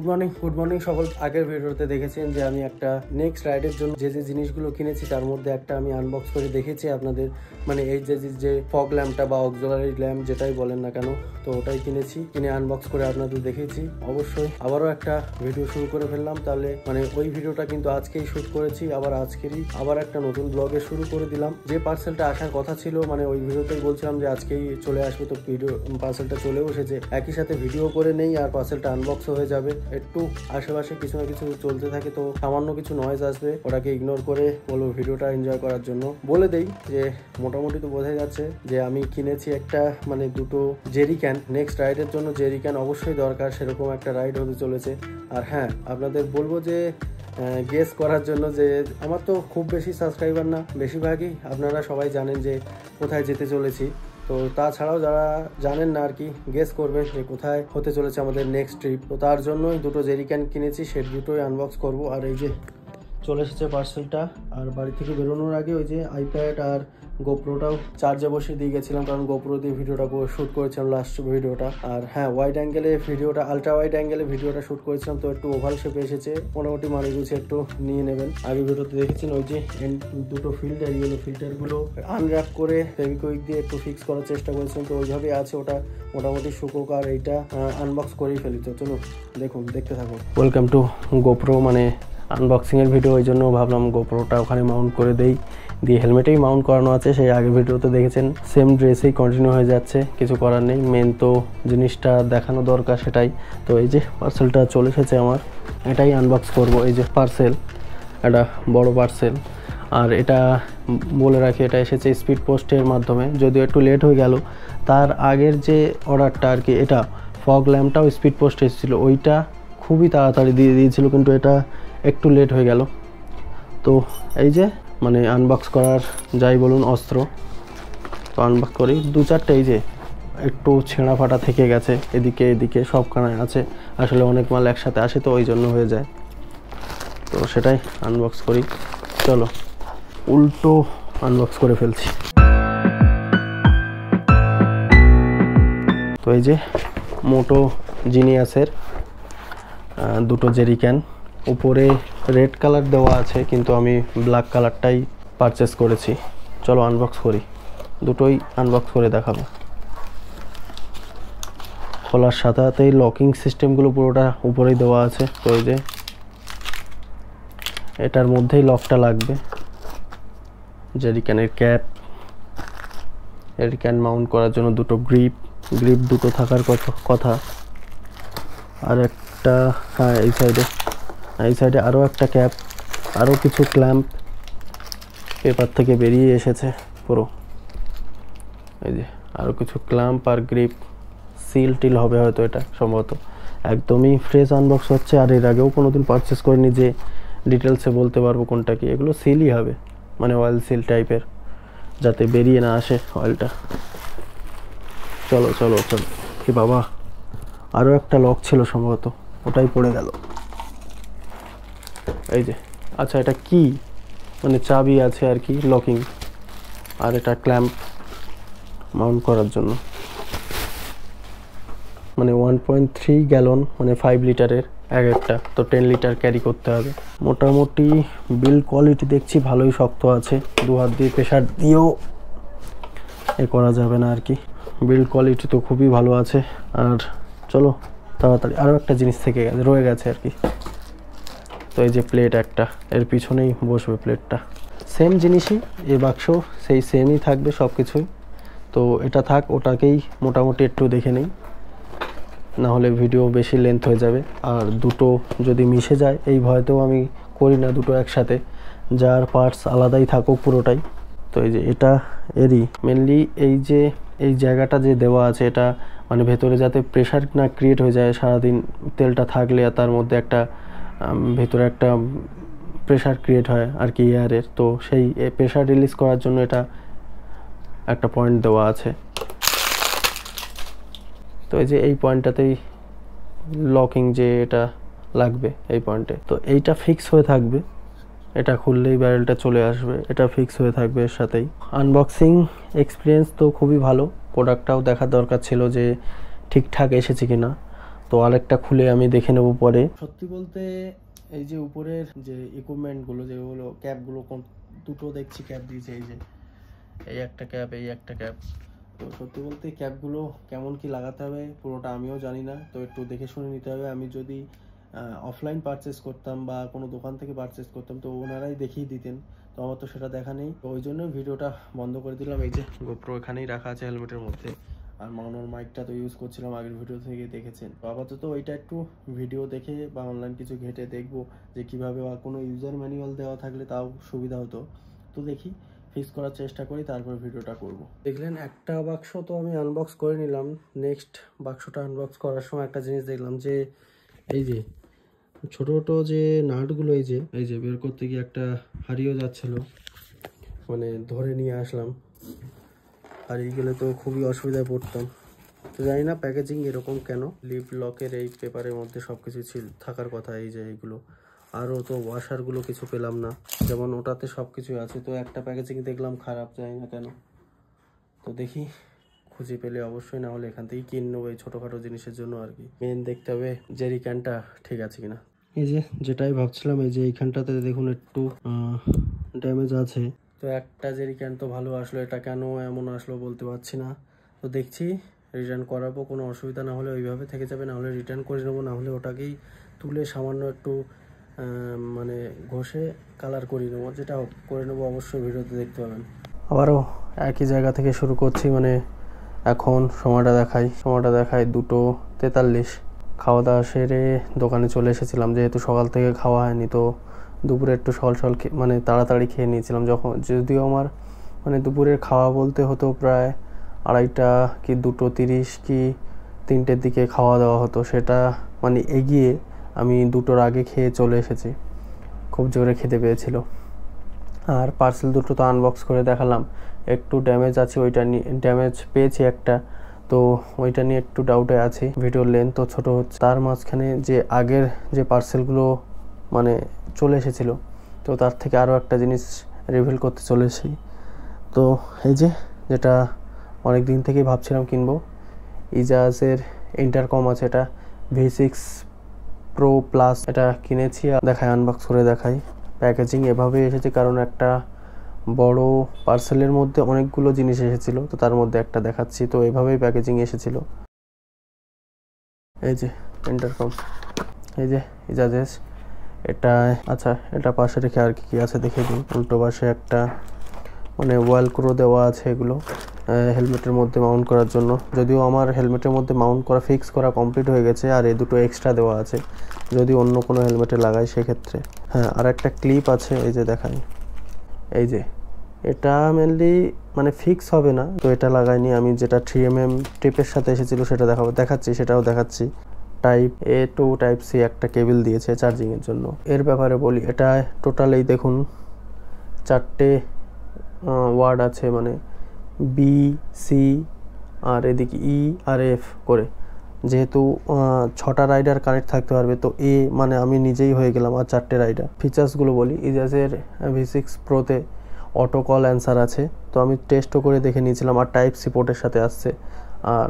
Morning সকল। আগের ভিডিওতে দেখেছেন যে আমি একটা নেক্সট রাইডের জন্য যে জিনিসগুলো কিনেছি তার মধ্যে একটা আমি আনবক্স করে দেখেছি আপনাদের, মানে এই যে ফগ ল্যাম্পটা বা অক্সিলারি ল্যাম্প যেটাই বলেন না কেন, তো ওটাই কিনেছি, কিনে আনবক্স করে আপনাদের দেখেছি। অবশ্যই আবারও একটা ভিডিও শুরু করে ফেললাম, তাহলে মানে ওই ভিডিওটা কিন্তু আজকেই শুট করেছি, আবার একটা নতুন ব্লগে শুরু করে দিলাম। যে পার্সেলটা আসার কথা ছিল, মানে ওই ভিডিওতেই বলছিলাম যে আজকেই চলে আসবে, তো পার্সেলটা চলেও এসেছে। একই সাথে ভিডিও করে নেই আর পার্সেলটা আনবক্স হয়ে যাবে। একটু আশেপাশে কিছু না কিছু চলতে থাকে, তো সামান্য কিছু নয়েজ আসবে, ওটাকে ইগনোর করে বলবো ভিডিওটা এনজয় করার জন্য। বলে দেই যে মোটামুটি তো বোঝাই যাচ্ছে যে আমি কিনেছি একটা মানে দুটো জেরি ক্যান। নেক্সট রাইডের জন্য জেরি ক্যান অবশ্যই দরকার, সেরকম একটা রাইড হতে চলেছে। আর হ্যাঁ, আপনাদের বলবো যে গেস করার জন্য যে আমার তো খুব বেশি সাবস্ক্রাইবার না, বেশিরভাগই আপনারা সবাই জানেন যে কোথায় যেতে চলেছি। তো তাছাড়াও যারা জানেন না আর কি, গেস করবেন যে কোথায় হতে চলেছে আমাদের নেক্সট ট্রিপ। তো তার জন্যই দুটো জেরি ক্যান কিনেছি, সে দুটোই আনবক্স করব। আর এই যে চলে এসেছে পার্সেলটা। আর বাড়ি থেকে বেরোনোর আগে ওই যে আইপ্যাড আর গোপ্রোটাও চার্জে বসিয়ে দিয়ে গেছিলাম, কারণ গোপ্রো দিয়ে ভিডিওটা শ্যুট করেছিলাম লাস্ট ভিডিওটা। আর হ্যাঁ, ওয়াইড অ্যাঙ্গেলে ভিডিওটা, আলট্রা ওয়াইড অ্যাঙ্গেলে ভিডিওটা শ্যুট করেছিলাম, তো একটু ওভাল শেপে এসেছে। মোটামুটি মানে গুছে একটু নিয়ে নেবেন। আগে ভিডিওতে দেখেছেন ওই যে দুটো ফিল্টার, ইয়েলো ফিল্টারগুলো আনর্যাপ করে ফেভিকুইক দিয়ে একটু ফিক্স করার চেষ্টা করেছিলাম, তো ওইভাবেই আছে। ওটা মোটামুটি শুকুক আর এইটা আনবক্স করেই ফেলি। তো চলো দেখতে থাকুন। ওয়েলকাম টু গোপ্রো, মানে আনবক্সিং এর ভিডিও, ওই জন্য ভাবলাম গোপ্রোটা ওখানে মাউন্ট করে দিয়ে হেলমেটেই মাউন্ট করানো আছে। সেই আগের ভিডিওতে দেখেছেন সেম ড্রেসেই কন্টিনিউ হয়ে যাচ্ছে, কিছু করার নেই। মেন তো জিনিসটা দেখানো দরকার, সেটাই। তো এই যে পার্সেলটা চলে এসেছে আমার, এটাই আনবক্স করব। এই যে পার্সেল, একটা বড় পার্সেল। আর এটা বলে রাখি, এটা এসেছে স্পিড পোস্টের মাধ্যমে, যদিও একটু লেট হয়ে গেল। তার আগের যে অর্ডারটা আর কি, এটা ফগ ল্যাম্পটাও স্পিড পোস্ট এসেছিলো, ওইটা খুবই তাড়াতাড়ি দিয়ে দিয়েছিল, কিন্তু এটা একটু লেট হয়ে গেল। তো এই যে মানে আনবক্স করার যাই বলুন অস্ত্র, তো আনবক্স করি। দু চারটে এই যে একটু ছেঁড়া ফাটা থেকে গেছে, এদিকে সবখানে আছে। আসলে অনেক মাল একসাথে আসে, তো ওই জন্য হয়ে যায়। তো সেটাই আনবক্স করি। চলো উল্টো আনবক্স করে ফেলছি। তো এই যে মোটো জিনিয়াসের দুটো জেরি ক্যান, উপরে রেড কালার দেওয়া আছে, কিন্তু আমি ব্ল্যাক কালারটাই পারচেস করেছি। চলো আনবক্স করি, দুটোই আনবক্স করে দেখাবো। খোলার সাথে সাথেই লকিং সিস্টেমগুলো পুরোটা উপরেই দেওয়া আছে। তো এই যে এটার মধ্যেই লকটা লাগবে। জেরি ক্যানের ক্যাপ, জেরি ক্যান মাউন্ট করার জন্য দুটো গ্রিপ দুটো থাকার কথা। আর একটা, হ্যাঁ এই সাইডে আরও একটা ক্যাপ, আরও কিছু ক্ল্যাম্প পেপার থেকে বেরিয়ে এসেছে পুরো। এই যে আরও কিছু ক্ল্যাম্প আর গ্রিপ, সিল হবে হয়তো, এটা সম্ভবত একদমই ফ্রেশ আনবক্স হচ্ছে। আর এর আগেও কোনোদিন পারচেস করিনি যে ডিটেলসে বলতে পারবো কোনটা কি। এগুলো সিলই হবে, মানে অয়েল সিল টাইপের, যাতে বেরিয়ে না আসে অয়েলটা। চলো কি বাবা, আরও একটা লক ছিল সম্ভবত, ওটাই পড়ে গেল। এই যে আচ্ছা, এটা কি মানে চাবি আছে আর কি, লকিং। আর এটা ক্ল্যাম্প মাউন্ট করার জন্য, মানে 1.3 গ্যালন, মানে 5 লিটারের একটা, তো 10 লিটার ক্যারি করতে হবে। মোটামুটি বিল্ড কোয়ালিটি দেখছি ভালোই শক্ত আছে, দু হাত দিয়ে প্রেশার দিয়েও করা যাবে না আর কি। বিল্ড কোয়ালিটি তো খুবই ভালো আছে। আর চলো তাড়াতাড়ি, আরও একটা জিনিস থেকে রয়ে গেছে আর কি। তো এই যে প্লেট একটা, এর পিছনেই বসবে প্লেটটা। সেম জিনিসই, এই বাক্স সেই সেমই থাকবে সব কিছুই। তো এটা থাক, ওটাকেই মোটামুটি একটু দেখে নেই, না হলে ভিডিও বেশি লেন্থ হয়ে যাবে। আর দুটো যদি মিশে যায় এই ভয়তেও আমি করি না দুটো একসাথে, যার পার্টস আলাদাই থাকুক পুরোটাই। তো এই যে এটা এরই মেনলি এই জায়গাটা যে দেওয়া আছে, এটা মানে ভেতরে যাতে প্রেশার না ক্রিয়েট হয়ে যায় সারাদিন তেলটা থাকলে, আর তার মধ্যে একটা ভেতরে একটা প্রেশার ক্রিয়েট হয় আর কি এয়ারের, তো সেই প্রেশার রিলিজ করার জন্য এটা একটা পয়েন্ট দেওয়া আছে। তো এই যে এই পয়েন্টটাতেই লকিং যে এটা লাগবে এই পয়েন্টে, তো এইটা ফিক্স হয়ে থাকবে। এটা খুললেই ব্যারেলটা চলে আসবে, এটা ফিক্স হয়ে থাকবে এর সাথেই। আনবক্সিং এক্সপিরিয়েন্স তো খুবই ভালো, প্রোডাক্টটাও দেখার দরকার ছিল যে ঠিকঠাক এসেছে কিনা। তো আরেকটা খুলে আমি দেখে নেব পরে। সত্যি বলতে এই যে উপরের যে ইকুইপমেন্টগুলো যেগুলো ক্যাপগুলো দুটো দেখছি ক্যাপ দিয়েছে, এই একটা ক্যাপ, এই একটা ক্যাপ। তো সত্যি বলতে ক্যাপগুলো কেমন কি লাগাতে হবে পুরোটা আমিও জানি না, তো একটু দেখে শুনে নিতে হবে। আমি যদি অফলাইন পারচেস করতাম বা কোনো দোকান থেকে পারচেস করতাম তো ওনারাই দেখিয়ে দিতেন, তো আমার তো সেটা দেখা নেই, তো ওই জন্য ভিডিওটা বন্ধ করে দিলাম। এই যে গোপ্রো এখানেই রাখা আছে হেলমেটের মধ্যে, আর মাউনার মাইকটা তো ইউজ করছিলাম আগের ভিডিও থেকে দেখেছেন। তো আপাতত ওইটা একটু ভিডিও দেখে বা অনলাইন কিছু ঘেটে দেখবো যে কীভাবে, বা কোনো ইউজার ম্যানুয়াল দেওয়া থাকলে তাও সুবিধা হতো। তো দেখি ফিক্স করার চেষ্টা করি, তারপর ভিডিওটা করব। দেখলেন একটা বাক্স তো আমি আনবক্স করে নিলাম। নেক্সট বাক্সটা আনবক্স করার সময় একটা জিনিস দেখলাম যে এই যে ছোট ছোট যে নাটগুলো, এই যে বের করতে গিয়ে একটা হারিয়েও যাচ্ছিল, মানে ধরে নিয়ে আসলাম। হারিয়ে গেলে তো খুবই অসুবিধায় পড়তাম। তো জানি না প্যাকেজিং এরকম কেন, লিপ লকের এই পেপারের মধ্যে সব কিছু থাকার কথা। এই যে এইগুলো আরও তো ওয়াশারগুলো কিছু পেলাম না, যেমন ওটাতে সব কিছু আছে, তো একটা প্যাকেজিং দেখলাম খারাপ, জানি না কেন। তো দেখি খুঁজে পেলে অবশ্যই, না হলে এখান থেকেই কিনে নেবো এই ছোটোখাটো জিনিসের জন্য আর কি। মেন দেখতে হবে জেরি ক্যানটা ঠিক আছে কিনা। এই যে যেটাই ভাবছিলাম, এই যে এইখানটাতে দেখুন একটু ড্যামেজ আছে। তো একটা জেরি ক্যান তো ভালো আসলো, এটা কেন এমন আসলো বলতে পারছি না। তো দেখছি রিটার্ন করাবো, কোনো অসুবিধা না হলে ওইভাবে থেকে যাবে, না হলে রিটার্ন করে নেবো, না হলে ওটাকেই তুলে সামান্য একটু মানে ঘষে কালার করিয়ে নেবো, যেটা করে নেবো অবশ্যই ভিডিওতে দেখতে পাবেন। আবারও একই জায়গা থেকে শুরু করছি, মানে এখন সময়টা দেখাই 2:43। খাওয়া দাওয়া সেরে দোকানে চলে এসেছিলাম, যেহেতু সকাল থেকে খাওয়া হয়নি, তো দুপুরে একটু সকাল মানে তাড়াতাড়ি খেয়ে নিয়েছিলাম। যদিও আমার মানে দুপুরের খাওয়া বলতে হতো প্রায় 2:30 কি 2:30 কি 3টের দিকে খাওয়া দাওয়া হতো, সেটা মানে এগিয়ে আমি 2টোর আগে খেয়ে চলে এসেছি, খুব জোরে খেতে পেয়েছিল। আর পার্সেল দুটো তো আনবক্স করে দেখালাম, একটু ড্যামেজ আছে, ওইটা নিয়ে ড্যামেজ পেয়েছি একটা, তো ওইটা নিয়ে একটু ডাউটে আছি। ভিডিওর লেন্থ তো ছোটো হচ্ছে, তার মাঝখানে যে আগের যে পার্সেলগুলো মানে চলে এসেছিলো, তো তার থেকে আরও একটা জিনিস রিভিল করতে চলেছি। তো এই যে যেটা অনেক দিন থেকেই ভাবছিলাম কিনবো, ইজাজের ইন্টারকম আছে, এটা V6 Pro Plus, এটা কিনেছি। দেখাই, আনবক্স করে দেখাই। প্যাকেজিং এভাবে এসেছে কারণ একটা বড় পার্সেলের মধ্যে অনেকগুলো জিনিস এসেছিলো, তো তার মধ্যে একটা দেখাচ্ছি। তো এভাবেই প্যাকেজিং এসেছিলো। এই যে ইন্টারকম, এই যে ইজাজেস, এটা আচ্ছা এটা পাশে রেখে আর কি আছে দেখে দিই। উল্টো পাশে একটা মানে ওয়েলক্রো দেওয়া আছে, এগুলো হেলমেটের মধ্যে মাউন্ট করার জন্য। যদিও আমার হেলমেটের মধ্যে মাউন্ট করা ফিক্স করা কমপ্লিট হয়ে গেছে, আর এই দুটো এক্সট্রা দেওয়া আছে যদি অন্য কোনো হেলমেটে লাগাই সেক্ষেত্রে। হ্যাঁ, আর একটা ক্লিপ আছে, এই যে দেখাই, এই যে এটা মেনলি মানে ফিক্স হবে না, তো এটা লাগাইনি আমি। যেটা 3mm টিপের সাথে এসেছিলো সেটা দেখাচ্ছি, সেটাও দেখাচ্ছি। Type A to type C একটা কেবল দিয়েছে চার্জিংয়ের জন্য। এর ব্যাপারে বলি, এটা টোটাল এই দেখুন 4টে ওয়ার্ড আছে, মানে B C আর এদিকে E আর F করে। যেহেতু 6টা রাইডার কানেক্ট থাকতে পারবে, তো A মানে আমি নিজেই হয়ে গেলাম, আর 4টে রাইডার। ফিচার্সগুলো বলি, ইজাজের V6 Proতে অটো কল অ্যান্সার আছে, তো আমি টেস্টও করে দেখে নিয়েছিলাম, আর টাইপ সি পোর্টের সাথে আসছে, আর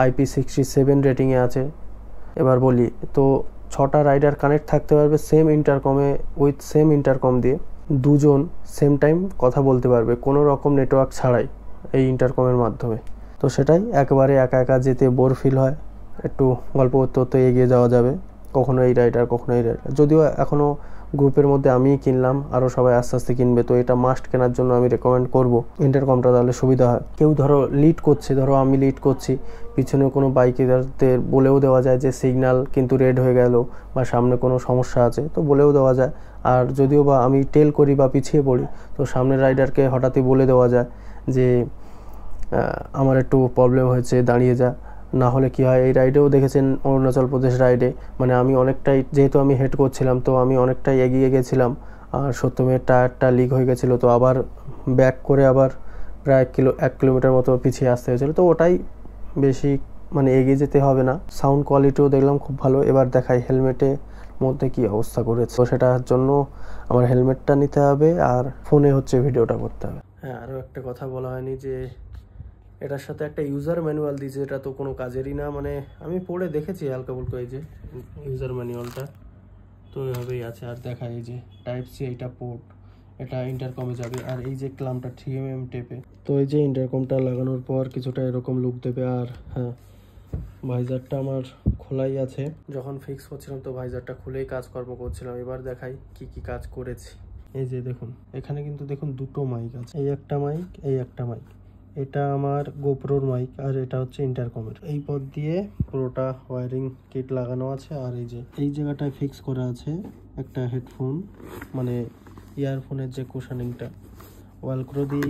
IP67 রেটিংয়ে আছে। এবার বলি, তো 6টা রাইডার কানেক্ট থাকতে পারবে সেম ইন্টারকমে, উইথ সেম ইন্টারকম দিয়ে দুজন সেম টাইম কথা বলতে পারবে কোনো রকম নেটওয়ার্ক ছাড়াই এই ইন্টারকমের মাধ্যমে। তো সেটাই, একেবারে একা একা যেতে বোর ফিল হয়, একটু গল্প করতে করতে এগিয়ে যাওয়া যাবে, কখনো এই রাইডার কখনো এই রাইডার। যদিও এখনও গ্রুপের মধ্যে আমিই কিনলাম, আরও সবাই আস্তে আস্তে কিনবে, তো এটা মাস্ট কেনার জন্য আমি রেকমেন্ড করব। ইন্টারকমটা তাহলে সুবিধা হয়। কেউ ধরো লিড করছে, ধরো আমি লিড করছি, পিছনে কোনো বাইকারদের বলেও দেওয়া যায় যে সিগন্যাল কিন্তু রেড হয়ে গেল বা সামনে কোনো সমস্যা আছে, তো বলেও দেওয়া যায়। আর যদিও বা আমি টেল করি বা পিছিয়ে পড়ি, তো সামনের রাইডারকে হঠাৎই বলে দেওয়া যায় যে আমার একটু প্রবলেম হয়েছে, দাঁড়িয়ে যা। না হলে কি হয়, এই রাইডেও দেখেছেন অরুণাচল প্রদেশ রাইডে, মানে আমি অনেকটাই, যেহেতু আমি হেড করছিলাম, তো আমি অনেকটাই এগিয়ে গেছিলাম, আর সত্যমের টায়ারটা লিক হয়ে গেছিলো, তো আবার ব্যাক করে আবার প্রায় 1 কিলোমিটার মতো পিছিয়ে আসতে হয়েছিল। তো ওটাই বেশি মানে এগিয়ে যেতে হবে না। সাউন্ড কোয়ালিটিও দেখলাম খুব ভালো। এবার দেখাই হেলমেটের মধ্যে কি অবস্থা করেছে, তো সেটার জন্য আমার হেলমেটটা নিতে হবে আর ফোনে হচ্ছে ভিডিওটা করতে হবে। হ্যাঁ, আরও একটা কথা বলা হয়নি যে এটার সাথে একটা ইউজার ম্যানুয়াল দিয়েছে, এটা তো কোনো কাজেরই না, মানে আমি পড়ে দেখেছি হালকা বলতে। এই যে ইউজার ম্যানুয়ালটা তো এভাবেই আছে। আর দেখা এই যে টাইপ সি, এইটা পোর্ট, এটা ইন্টারকমে যাবে। আর এই যে ক্লামটা 3mm টেপে, তো এই যে ইন্টারকমটা লাগানোর পর কিছুটা এরকম লুক দেবে। আর হ্যাঁ, ভাইজারটা আমার খোলাই আছে, যখন ফিক্স করছিলাম তো ভাইজারটা খুলেই কাজকর্ম করছিলাম। এবার দেখাই কি কি কাজ করেছি। এই যে দেখুন, এখানে কিন্তু দেখুন দুটো মাইক আছে, এই একটা মাইক, এই একটা মাইক। এটা আমার গোপ্রোর মাইক, আর এটা হচ্ছে ইন্টারকমের। এই পথ দিয়ে পুরোটা ওয়্যারিং কিট লাগানো আছে। আর এই যে এই জায়গাটায় ফিক্স করা আছে একটা হেডফোন, মানে ইয়ারফোনের যে কুশানিংটা ওয়ালক্রো দিয়ে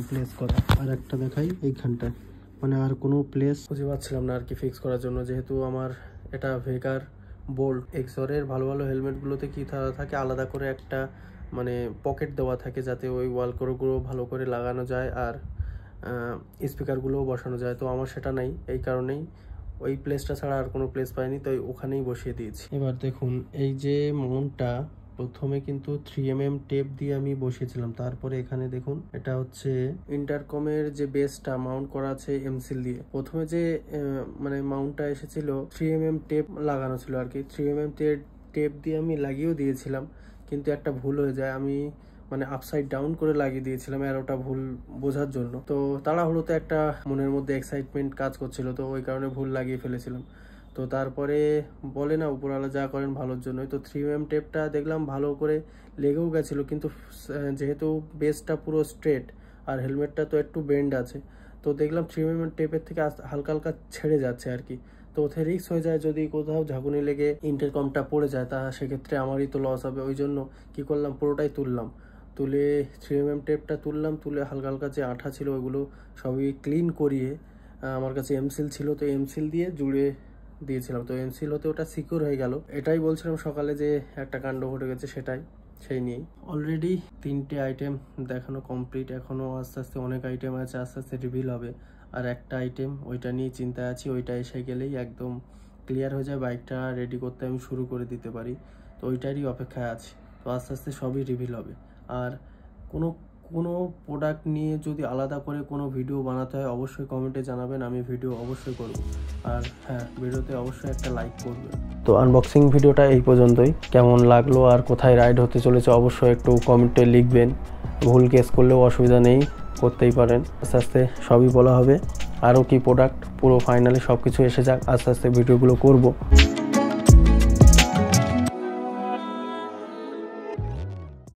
প্লেস করা। আর একটা দেখাই এইখানটায়, মানে আর কোনো প্লেস খুঁজে পাচ্ছিলাম না আর কি ফিক্স করার জন্য, যেহেতু আমার এটা ভেগার বোল্ট। এক্সরের ভালো ভালো হেলমেটগুলোতে কি থাকে, আলাদা করে একটা মানে পকেট দেওয়া থাকে, যাতে ওই ওয়ালক্রোগুলো ভালো করে লাগানো যায় আর স্পিকারগুলোও বসানো যায়। তো আমার সেটা নাই, এই কারণেই ওই প্লেসটা ছাড়া আর কোনো প্লেস পাইনি, তো ওখানেই বসিয়ে দিয়েছি। এবার দেখুন, এই যে মাউন্টটা প্রথমে কিন্তু 3mm টেপ দিয়ে আমি বসিয়েছিলাম, তারপরে এখানে দেখুন এটা হচ্ছে ইন্টারকমের যে বেসটা মাউন্ট করা আছে এমসিল দিয়ে। প্রথমে যে মানে মাউন্টটা এসেছিল 3mm টেপ লাগানো ছিল আর কি, 3mm টেপ দিয়ে আমি লাগিয়েও দিয়েছিলাম, কিন্তু একটা ভুল হয়ে যায়। আমি মানে আপসাইড ডাউন করে লাগিয়ে দিয়েছিলাম, আর ওটা ভুল বোঝার জন্য। তো তাড়াহুড়োতে একটা মনের মধ্যে এক্সাইটমেন্ট কাজ করছিল, তো ওই কারণে ভুল লাগিয়ে ফেলেছিলাম। তো তারপরে বলে না, উপরওয়ালা যা করেন ভালোর জন্যই। তো 3mm টেপটা দেখলাম ভালো করে লেগেও গেছিলো, কিন্তু যেহেতু বেসটা পুরো স্ট্রেট আর হেলমেটটা তো একটু বেন্ড আছে, তো দেখলাম 3mm টেপের থেকে হালকা হালকা ছেড়ে যাচ্ছে আর কি। তো ওতে রিস্ক হয়ে যায়, যদি কোথাও ঝাঁকুনি লেগে ইন্টারকমটা পড়ে যায়, তা সেক্ষেত্রে আমারই তো লস হবে। ওই জন্য কী করলাম, পুরোটাই তুললাম, তুলে 3mm টেপটা তুললাম, তুলে হালকা হালকা যে আঠা ছিল ওইগুলো সবই ক্লিন করিয়ে, আমার কাছে এমসিল ছিল, তো এমসিল দিয়ে জুড়ে দিয়েছিলাম। তো এমসিল হতে ওটা সিকিউর হয়ে গেল। এটাই বলছিলাম সকালে যে একটা কাণ্ড ঘটে গেছে, সেটাই সেই নিয়েই। অলরেডি 3টে আইটেম দেখানো কমপ্লিট, এখনও আস্তে আস্তে অনেক আইটেম আছে, আস্তে আস্তে রিভিল হবে। আর একটা আইটেম, ওইটা নিয়ে চিন্তায় আছি, ওইটা এসে গেলেই একদম ক্লিয়ার হয়ে যায়, বাইকটা রেডি করতে আমি শুরু করে দিতে পারি। তো ওইটারই অপেক্ষায় আছি। তো আস্তে আস্তে সবই রিভিল হবে। আর কোনো প্রোডাক্ট নিয়ে যদি আলাদা করে কোনো ভিডিও বানাতে হয় অবশ্যই কমেন্টে জানাবেন, আমি ভিডিও অবশ্যই করব। আর হ্যাঁ, ভিডিওতে অবশ্যই একটা লাইক করবেন। তো আনবক্সিং ভিডিওটা এই পর্যন্তই। কেমন লাগলো আর কোথায় রাইড হতে চলেছে অবশ্যই একটু কমেন্টে লিখবেন। ভুল গেস করলেও অসুবিধা নেই, করতেই পারেন। আস্তে আস্তে সবই বলা হবে। আরও কি প্রোডাক্ট, পুরো ফাইনালি সব কিছু এসে যাক, আস্তে আস্তে ভিডিওগুলো করব।